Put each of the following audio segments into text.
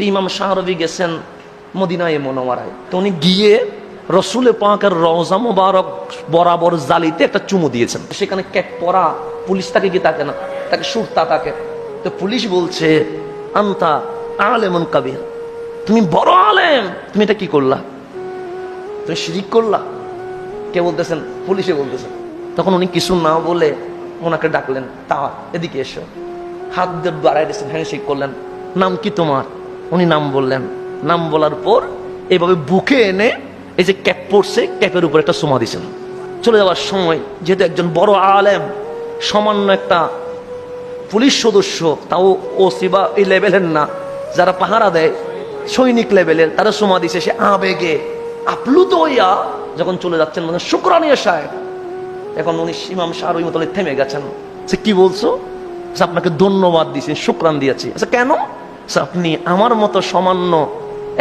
তো ইমাম শাহরবি গেছেন মদিনায়ে মুনাওয়ারায়, তো উনি গিয়ে রসুলে পাকের রওজা মুবারক বরাবর জালিতে একটা চুমু দিয়েছেন। সেখানে ক্যাপ পরা পুলিশ তাকে কি তাকে না, তাকে সুরতা তাকে। তো পুলিশ বলছে আনতা আলেমুন কাবীর, তুমি বড় আলেম, তুমি এটা কি করলা? তুমি শিরিক করলা? কে বলতেছেন? পুলিশে বলতেছেন। তখন উনি কিছু না বলে ওনাকে ডাকলেন, তা এদিকে এসো, হাত দিয়ে বাড়াই দিয়েছেন, হ্যান্ডশেক করলেন। নাম কি তোমার? উনি নাম বললেন। নাম বলার পর এইভাবে বুকে এনে এই যে ক্যাপ পরছে, ক্যাপের উপর একটা চুমা দিয়েছেন। চলে যাওয়ার সময় যেহেতু একজন বড় আলেম, সামান্য একটা পুলিশ সদস্য, তাও ওসি বা এই লেভেলের না, যারা পাহারা দেয় সৈনিক লেভেলের, তারা চুমা দিছে। সে আবেগে আপ্লুত হইয়া যখন চলে যাচ্ছেন, মানে শুকরানিয়া সাহেব, এখন উনি ইমাম শাহরবি মতো থেমে গেছেন। সে কি বলছো? আপনাকে ধন্যবাদ দিয়েছি, শুকরান দিয়েছি। আচ্ছা কেন? আপনি আমার মতো সামান্য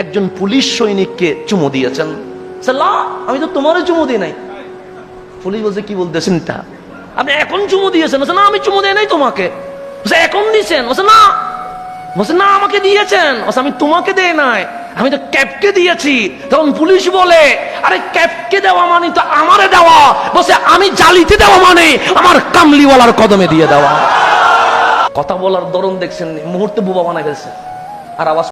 একজন পুলিশ সৈনিককে চুমু দিয়েছেন। আমি তো তোমারও চুমু দিই নাই। পুলিশ বলছে কি বলতেছেন তা? আপনি এখন চুমু দিয়েছেন? না আমি চুমু দিই নাই তোমাকে। এখন দিয়েছেন? না বলছে না আমাকে দিয়েছেন। আমি তোমাকে দেই নাই, আমি তো ক্যাপকে দিয়েছি। তখন পুলিশ বলে আরে ক্যাপকে দেওয়া মানে তো আমারে দেওয়া। বলছে আমি জালিতে দেওয়া মানে আমার কামলিওয়ালার কদমে দিয়ে দেওয়া। কথা বলার ধরন দেখছেন, মুহূর্তে বুবা বানাই ফেলছে। আর আওয়াজ